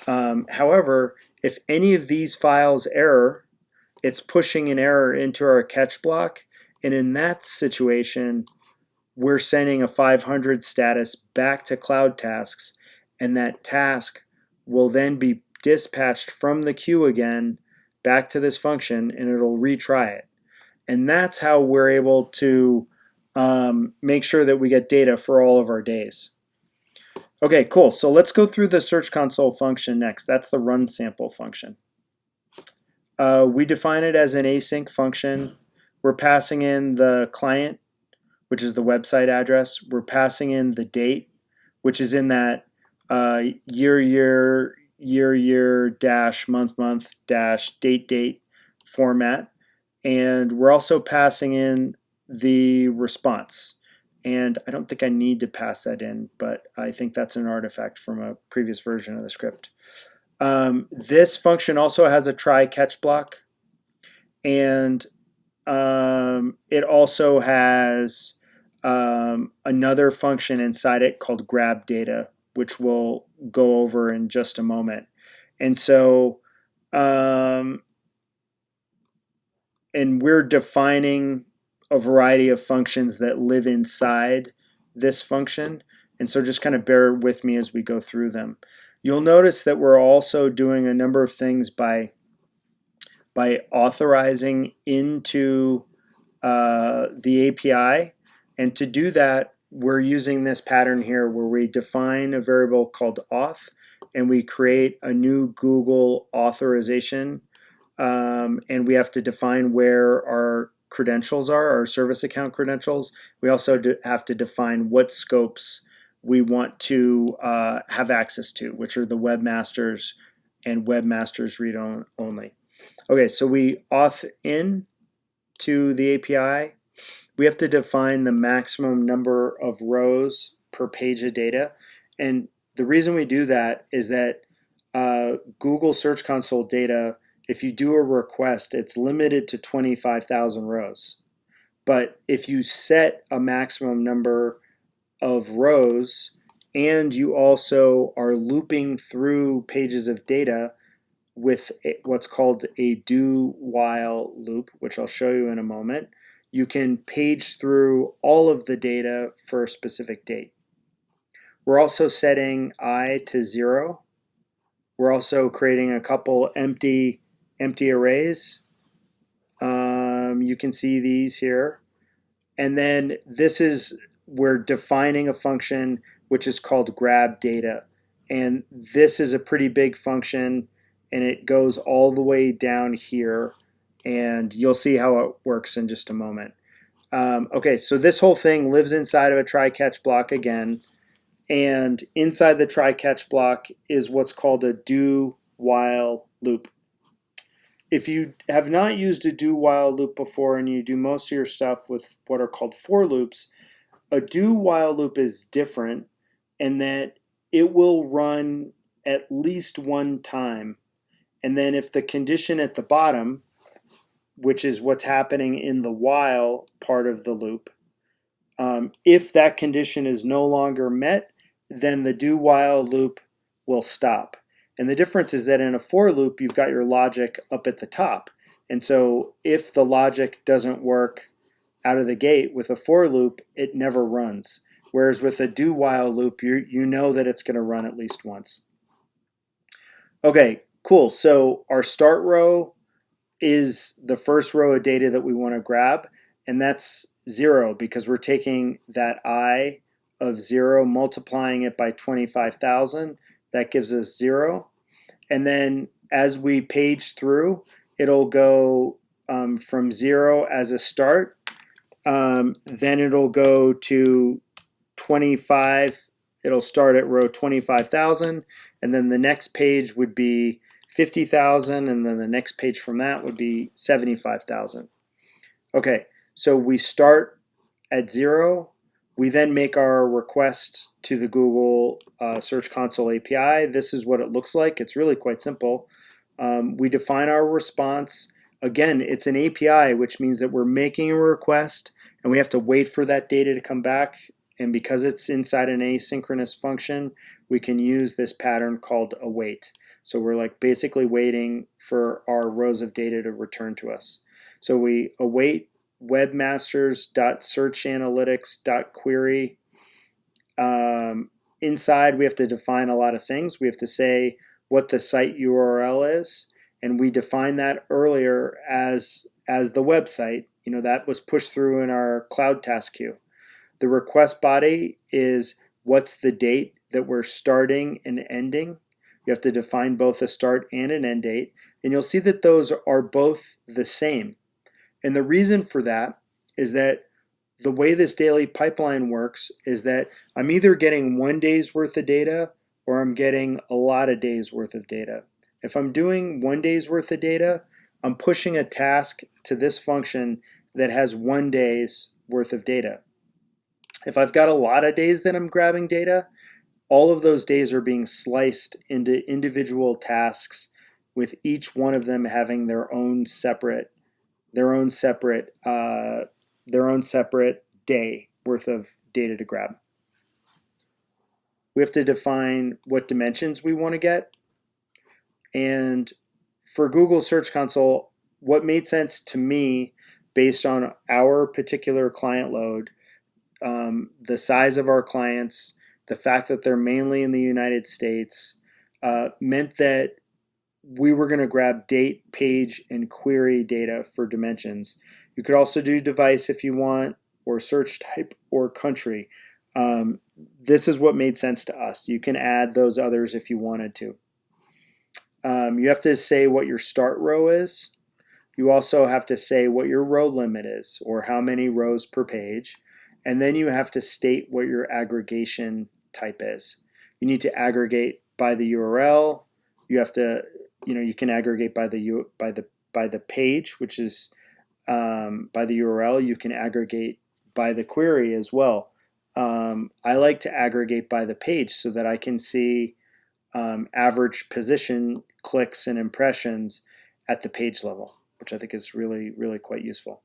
However, if any of these files error, it's pushing an error into our catch block, and in that situation, we're sending a 500 status back to Cloud tasks, and that task will then be dispatched from the queue again back to this function, and it'll retry it. And that's how we're able to make sure that we get data for all of our days. Okay, cool. So let's go through the Search Console function next. That's the runSample function. We define it as an async function. We're passing in the client, which is the website address. We're passing in the date, which is in that year dash month dash date format. And we're also passing in the response. And I don't think I need to pass that in, but I think that's an artifact from a previous version of the script. This function also has a try-catch block, and it also has another function inside it called grab data, which we'll go over in just a moment. And so, and we're defining a variety of functions that live inside this function. And so just kind of bear with me as we go through them. You'll notice that we're also doing a number of things by authorizing into the API. And to do that, we're using this pattern here where we define a variable called auth, and we create a new Google authorization. And we have to define where our credentials are, our service account credentials. We also have to define what scopes we want to have access to, which are the webmasters and webmasters read only. Okay, so we auth in to the API. We have to define the maximum number of rows per page of data. And the reason we do that is that Google Search Console data, if you do a request, it's limited to 25,000 rows. But if you set a maximum number of rows and you also are looping through pages of data with what's called a do-while loop, which I'll show you in a moment, you can page through all of the data for a specific date. We're also setting I to 0. We're also creating a couple empty arrays. You can see these here. And then we're defining a function which is called grab data. And this is a pretty big function, and it goes all the way down here. And you'll see how it works in just a moment. Okay, so this whole thing lives inside of a try-catch block again. And inside the try-catch block is what's called a do-while loop. If you have not used a do-while loop before and you do most of your stuff with what are called for loops, a do-while loop is different in that it will run at least one time. And then if the condition at the bottom, which is what's happening in the while part of the loop, if that condition is no longer met, then the do-while loop will stop. And the difference is that in a for loop, you've got your logic up at the top. And so if the logic doesn't work out of the gate with a for loop, it never runs. Whereas with a do-while loop, you know that it's going to run at least once. Okay, cool. So our start row is the first row of data that we want to grab, and that's 0 because we're taking that I of 0, multiplying it by 25,000. That gives us 0. And then as we page through, it'll go from 0 as a start. Then it'll go to 25. It'll start at row 25,000. And then the next page would be 50,000. And then the next page from that would be 75,000. Okay, so we start at 0. We then make our request to the Google Search Console API. This is what it looks like. It's really quite simple. We define our response. Again, it's an API, which means that we're making a request and we have to wait for that data to come back. And because it's inside an asynchronous function, we can use this pattern called await. So we're like basically waiting for our rows of data to return to us. So we await webmasters.searchanalytics.query. Inside, we have to define a lot of things. We have to say what the site URL is, and we defined that earlier as the website. You know, that was pushed through in our cloud task queue. The request body is what's the date that we're starting and ending. You have to define both a start and an end date, and you'll see that those are both the same. And the reason for that is that the way this daily pipeline works is that I'm either getting 1 day's worth of data or I'm getting a lot of days worth of data. If I'm doing 1 day's worth of data, I'm pushing a task to this function that has 1 day's worth of data. If I've got a lot of days that I'm grabbing data, all of those days are being sliced into individual tasks with each one of them having their own separate day. worth of data to grab. We have to define what dimensions we want to get. And for Google Search Console, what made sense to me based on our particular client load, the size of our clients, the fact that they're mainly in the United States, meant that we were going to grab date, page, and query data for dimensions. You could also do device if you want, or search type, or country. This is what made sense to us. You can add those others if you wanted to. You have to say what your start row is. You also have to say what your row limit is, or how many rows per page. And then you have to state what your aggregation type is. You need to aggregate by the URL. You have to, you can aggregate by the page, which is by the URL. You can aggregate by the query as well. I like to aggregate by the page so that I can see average position, clicks, and impressions at the page level, which I think is really, really quite useful.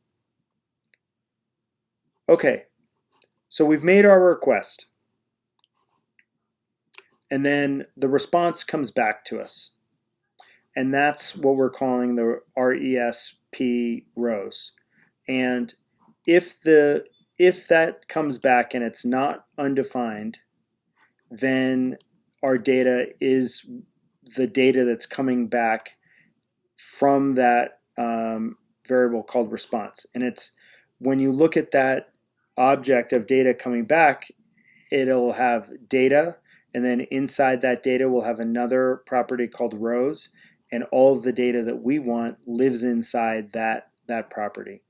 Okay, so we've made our request. And then the response comes back to us. And that's what we're calling the RESP rows. And if that comes back and it's not undefined, then our data is the data that's coming back from that variable called response. And it's when you look at that object of data coming back, it'll have data, and then inside that data we'll have another property called rows, and all of the data that we want lives inside that property.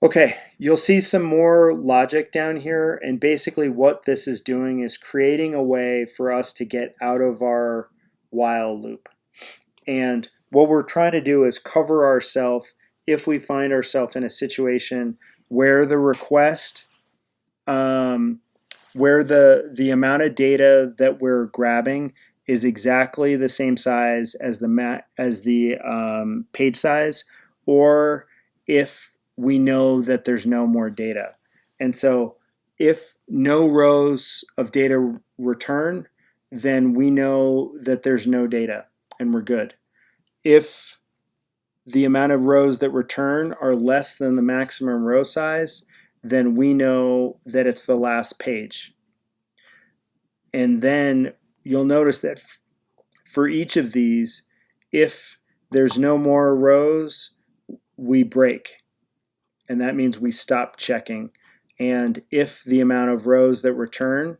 Okay, you'll see some more logic down here, and basically what this is doing is creating a way for us to get out of our while loop. And what we're trying to do is cover ourselves if we find ourselves in a situation where the request, where the amount of data that we're grabbing is exactly the same size as the page size, or if we know that there's no more data. And so if no rows of data return, then we know that there's no data and we're good. If the amount of rows that return are less than the maximum row size, then we know that it's the last page. And then you'll notice that for each of these, if there's no more rows, we break. And that means we stop checking. And if the amount of rows that return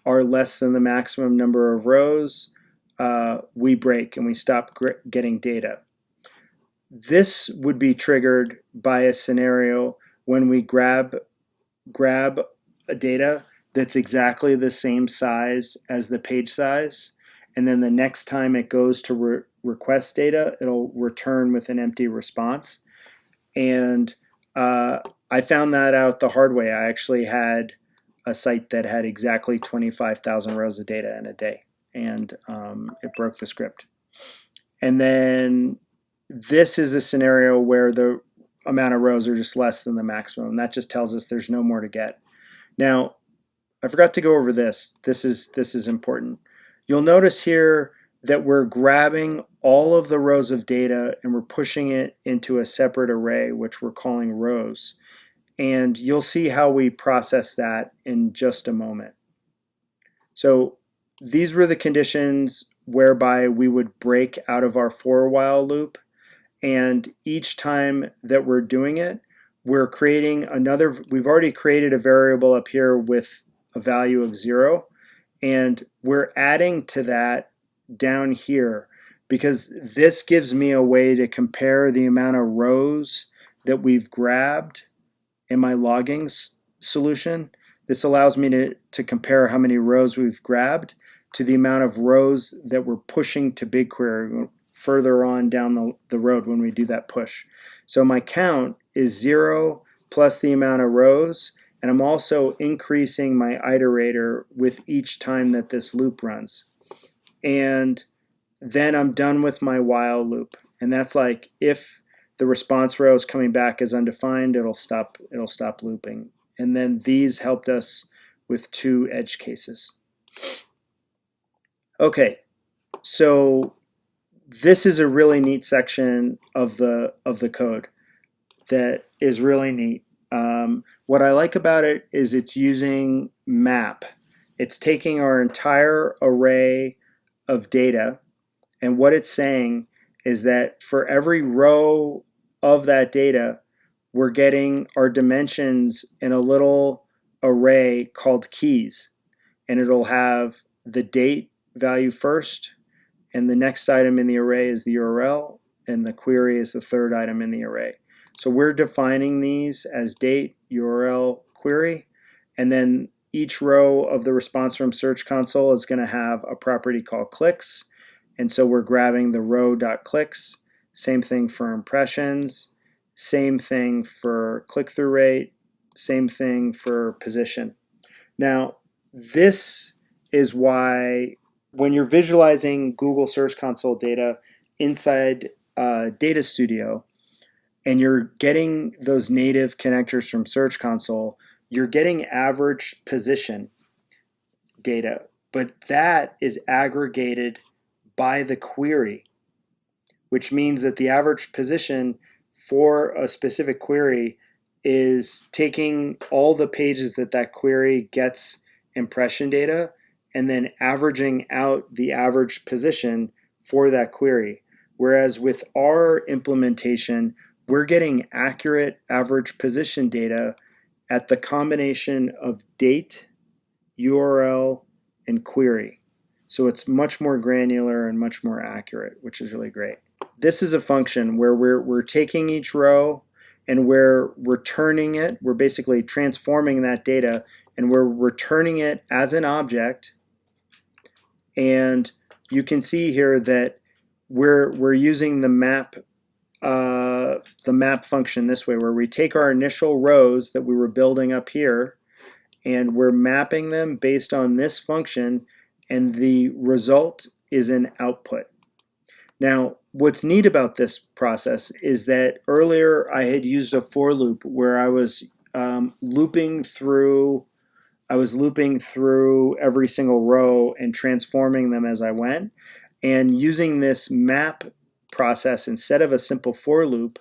are less than the maximum number of rows, we break and we stop getting data. This would be triggered by a scenario when we grab a data that's exactly the same size as the page size, and then the next time it goes to request data, it'll return with an empty response. And I found that out the hard way. I actually had a site that had exactly 25,000 rows of data in a day, and it broke the script. And then this is a scenario where the amount of rows are just less than the maximum. That just tells us there's no more to get. Now, I forgot to go over this. This is important. You'll notice here that we're grabbing all of the rows of data and we're pushing it into a separate array, which we're calling rows. And you'll see how we process that in just a moment. So these were the conditions whereby we would break out of our for while loop. And each time that we're doing it, we're creating another, we've already created a variable up here with a value of 0. And we're adding to that down here because this gives me a way to compare the amount of rows that we've grabbed in my logging solution. This allows me to compare how many rows we've grabbed to the amount of rows that we're pushing to BigQuery further on down the road when we do that push. So my count is 0 plus the amount of rows, and I'm also increasing my iterator with each time that this loop runs. And then I'm done with my while loop. And that's like if the response row is coming back as undefined, it'll stop looping. And then these helped us with 2 edge cases. Okay, so this is a really neat section of the code that is really neat. What I like about it is it's using map. It's taking our entire array of data, and what it's saying is that for every row of that data, we're getting our dimensions in a little array called keys, and it'll have the date value first, and the next item in the array is the URL, and the query is the third item in the array. So we're defining these as date, URL, query, and then each row of the response from Search Console is going to have a property called clicks, and so we're grabbing the row.clicks. Same thing for impressions, same thing for click-through rate, same thing for position. Now, this is why when you're visualizing Google Search Console data inside Data Studio, and you're getting those native connectors from Search Console, you're getting average position data, but that is aggregated by the query, which means that the average position for a specific query is taking all the pages that query gets impression data and then averaging out the average position for that query. Whereas with our implementation, we're getting accurate average position data at the combination of date, URL, and query. So it's much more granular and much more accurate, which is really great. This is a function where we're taking each row and we're returning it. We're basically transforming that data and we're returning it as an object. And you can see here that we're using the map function this way, where we take our initial rows that we were building up here and we're mapping them based on this function, and the result is an output. Now, what's neat about this process is that earlier I had used a for loop where I was looping through every single row and transforming them as I went. And using this map process instead of a simple for loop,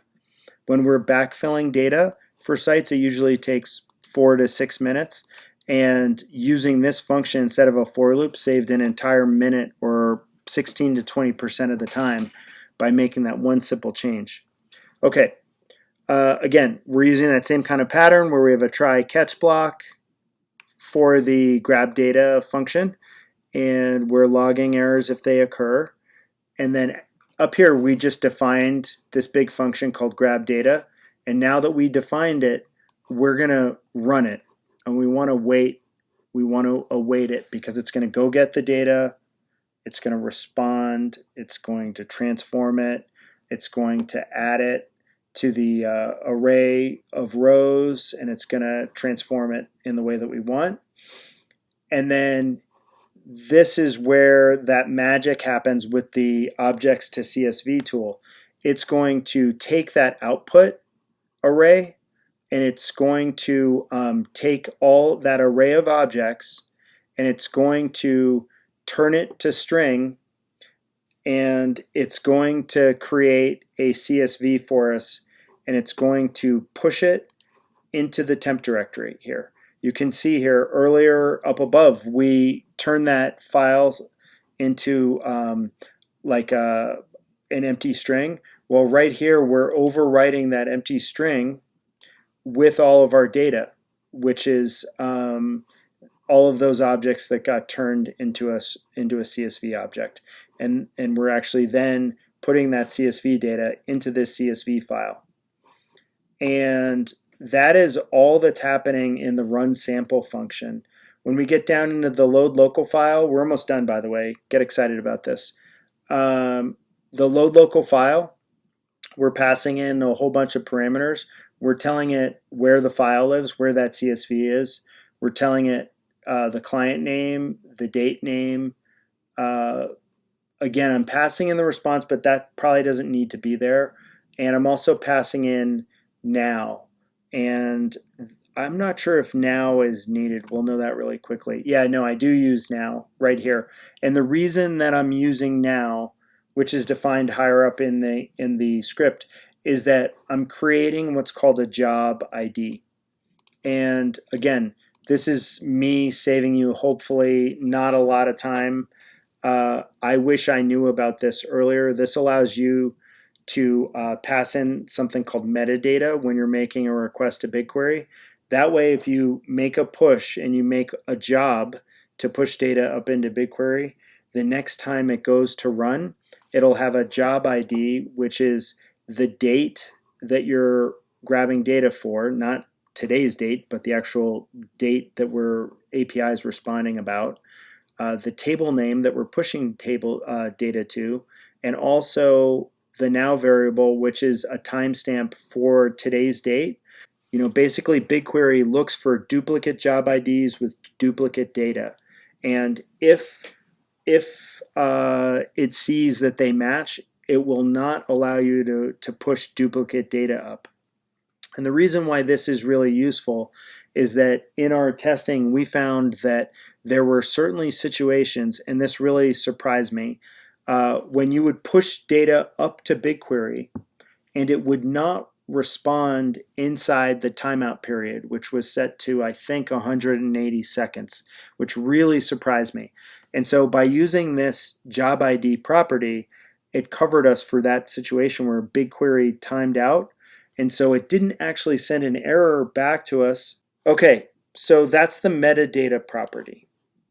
when we're backfilling data for sites, it usually takes 4 to 6 minutes. And using this function instead of a for loop saved an entire minute, or 16 to 20% of the time, by making that one simple change. Okay, again, we're using that same kind of pattern where we have a try catch block for the grab data function, and we're logging errors if they occur. And then up here, we just defined this big function called grab data. And now that we defined it, we're going to run it. And we want to wait. We want to await it because it's going to go get the data. It's going to respond. It's going to transform it. It's going to add it to the array of rows, and it's going to transform it in the way that we want. And then this is where that magic happens with the objects-to-CSV tool. It's going to take that output array and it's going to take all that array of objects and it's going to turn it to string, and it's going to create a CSV for us, and it's going to push it into the temp directory here. You can see here earlier up above, we turned that file into like an empty string. Well, right here, we're overwriting that empty string with all of our data, which is all of those objects that got turned into a CSV object. And we're actually then putting that CSV data into this CSV file. And that is all that's happening in the run sample function. When we get down into the load local file, we're almost done, by the way. Get excited about this. The load local file, we're passing in a whole bunch of parameters. We're telling it where the file lives, where that CSV is. We're telling it the client name, the date name. Again, I'm passing in the response, but that probably doesn't need to be there. And I'm also passing in now. And I'm not sure if now is needed. We'll know that really quickly. Yeah, no, I do use now right here. And the reason that I'm using now, which is defined higher up in the script, is that I'm creating what's called a job ID. And again, this is me saving you hopefully not a lot of time. I wish I knew about this earlier. This allows you to pass in something called metadata when you're making a request to BigQuery. That way, if you make a push and you make a job to push data up into BigQuery, the next time it goes to run, it'll have a job ID, which is the date that you're grabbing data for, not today's date, but the actual date that we're API is responding about, the table name that we're pushing table data to, and also the now variable, which is a timestamp for today's date. You know, basically BigQuery looks for duplicate job IDs with duplicate data. And if it sees that they match, it will not allow you to push duplicate data up. And the reason why this is really useful is that in our testing, we found that there were certainly situations, and this really surprised me, when you would push data up to BigQuery and it would not respond inside the timeout period, which was set to, I think, 180 seconds, which really surprised me. And so by using this job ID property, it covered us for that situation where BigQuery timed out. And so it didn't actually send an error back to us. Okay, so that's the metadata property.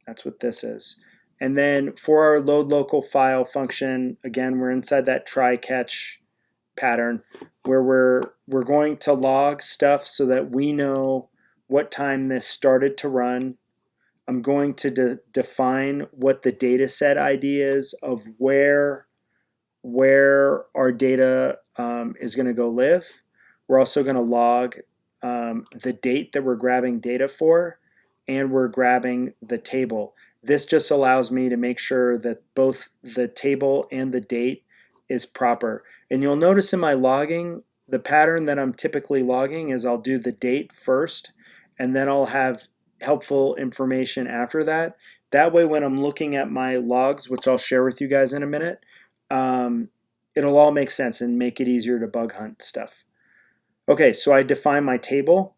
That's what this is. And then for our load local file function, again, we're inside that try catch pattern where we're going to log stuff so that we know what time this started to run. I'm going to define what the data set ID is of where our data is going to go live. We're also going to log the date that we're grabbing data for, and we're grabbing the table. This just allows me to make sure that both the table and the date is proper. And you'll notice in my logging, the pattern that I'm typically logging is I'll do the date first, and then I'll have helpful information after that. That way, when I'm looking at my logs, which I'll share with you guys in a minute, it'll all make sense and make it easier to bug hunt stuff. Okay, so I define my table.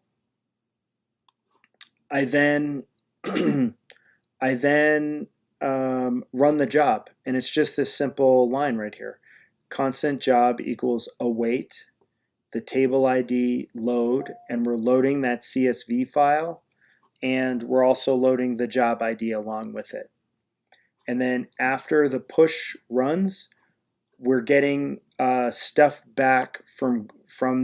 I then run the job, and it's just this simple line right here. Constant job equals await the table ID load, and we're loading that CSV file, and we're also loading the job ID along with it. And then after the push runs, we're getting stuff back from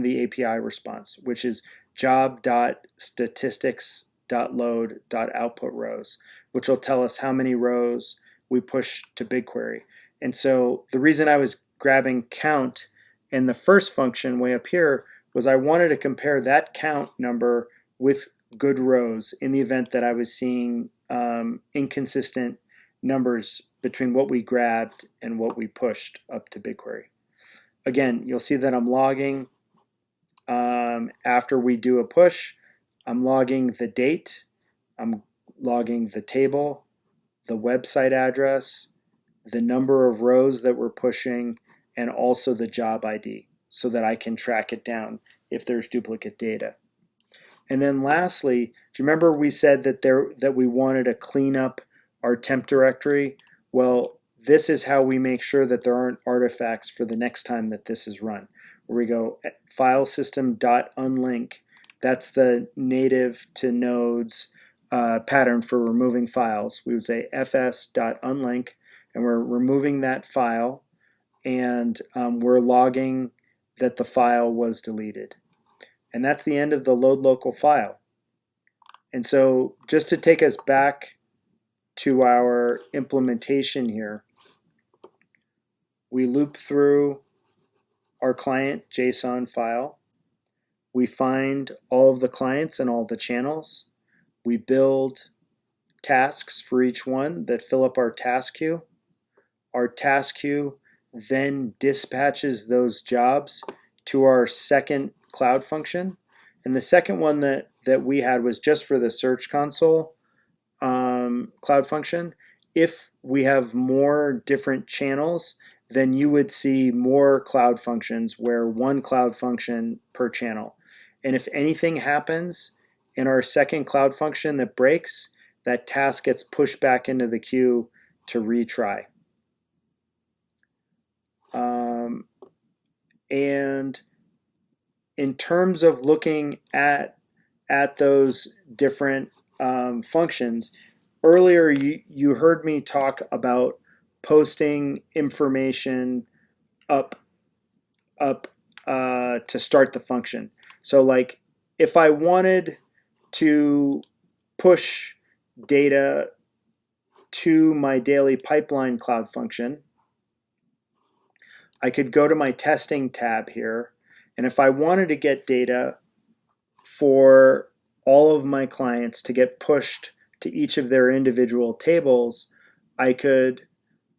the API response, which is job.statistics.load.output rows, which will tell us how many rows we push to BigQuery. And so the reason I was grabbing count in the first function way up here was I wanted to compare that count number with good rows in the event that I was seeing inconsistent numbers between what we grabbed and what we pushed up to BigQuery. Again, you'll see that I'm logging after we do a push. I'm logging the date, I'm logging the table, the website address, the number of rows that we're pushing, and also the job ID so that I can track it down if there's duplicate data. And then lastly, do you remember we said that we wanted to clean up our temp directory? Well, this is how we make sure that there aren't artifacts for the next time that this is run. Where we go file system.unlink. That's the native to nodes pattern for removing files. We would say fs.unlink, and we're removing that file, and we're logging that the file was deleted. And that's the end of the load local file. And so just to take us back to our implementation here, we loop through our client JSON file. We find all of the clients and all the channels. We build tasks for each one that fill up our task queue. Our task queue then dispatches those jobs to our second cloud function. And the second one that that we had was just for the Search Console Cloud function. If we have more different channels, then you would see more Cloud functions, where one Cloud function per channel. And if anything happens in our second Cloud function that breaks, that task gets pushed back into the queue to retry. And in terms of looking at those different functions, earlier you heard me talk about posting information up to start the function. So like if I wanted to push data to my daily pipeline Cloud function, I could go to my testing tab here, and if I wanted to get data for all of my clients to get pushed to each of their individual tables, I could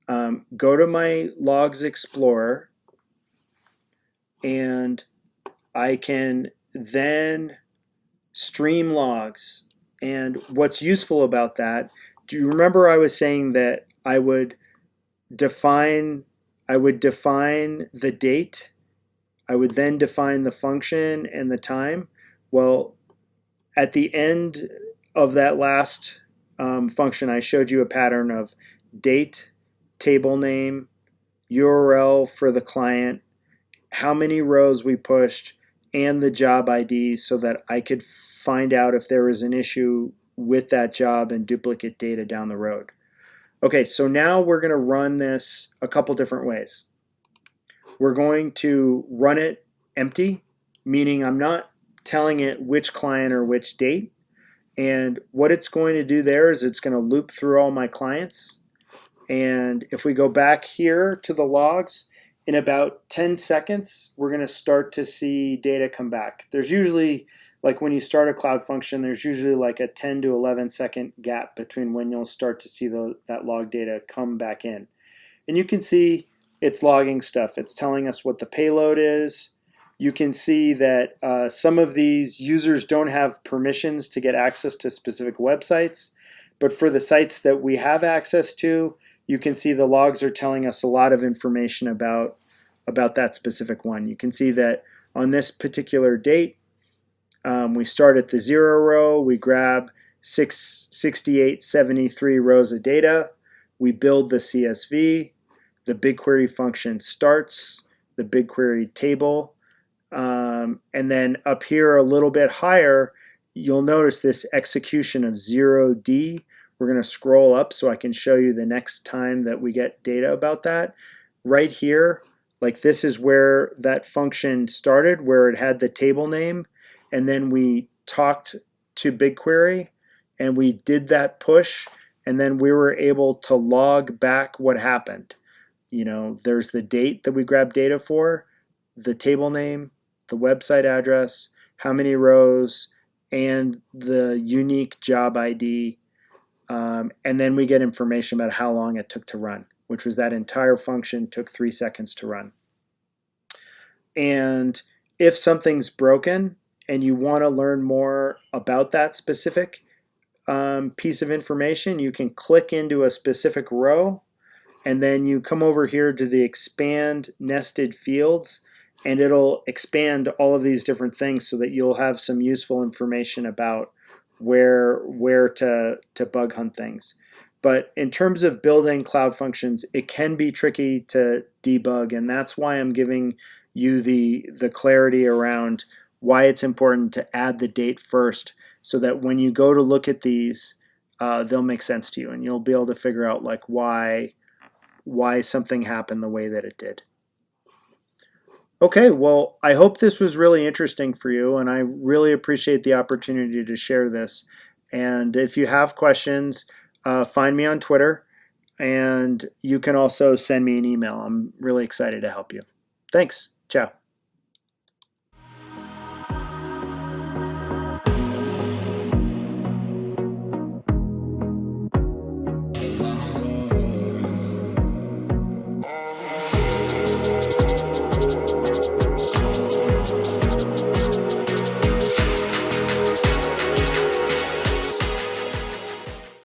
go to my Logs Explorer, and I can then stream logs. And what's useful about that, do you remember I was saying that I would define the date, I would then define the function and the time? Well, at the end of that last function, I showed you a pattern of date, table name, URL for the client, how many rows we pushed, and the job ID, so that I could find out if there was an issue with that job and duplicate data down the road. Okay, so now we're going to run this a couple different ways. We're going to run it empty, meaning I'm not telling it which client or which date. And what it's going to do there is it's going to loop through all my clients. And if we go back here to the logs, in about 10 seconds, we're going to start to see data come back. There's usually, like when you start a Cloud function, there's usually like a 10 to 11 second gap between when you'll start to see that log data come back in. And you can see it's logging stuff. It's telling us what the payload is. You can see that some of these users don't have permissions to get access to specific websites. But for the sites that we have access to, you can see the logs are telling us a lot of information about that specific one. You can see that on this particular date, we start at the 0 row, we grab 66873 rows of data, we build the CSV, the BigQuery function starts, the BigQuery table, and then up here a little bit higher, you'll notice this execution of 0D. We're going to scroll up so I can show you the next time that we get data about that. Right here, like this is where that function started, where it had the table name, and then we talked to BigQuery and we did that push, and then we were able to log back what happened. You know, there's the date that we grabbed data for, the table name, the website address, how many rows, and the unique job ID. And then we get information about how long it took to run, which was that entire function took 3 seconds to run. And if something's broken and you want to learn more about that specific piece of information, you can click into a specific row, and then you come over here to the expand nested fields, and it'll expand all of these different things so that you'll have some useful information about where to bug hunt things. But in terms of building Cloud functions, it can be tricky to debug, and that's why I'm giving you the clarity around why it's important to add the date first, so that when you go to look at these, they'll make sense to you, and you'll be able to figure out like why something happened the way that it did. Okay, well, I hope this was really interesting for you, and I really appreciate the opportunity to share this. And if you have questions, find me on Twitter, and you can also send me an email. I'm really excited to help you. Thanks. Ciao.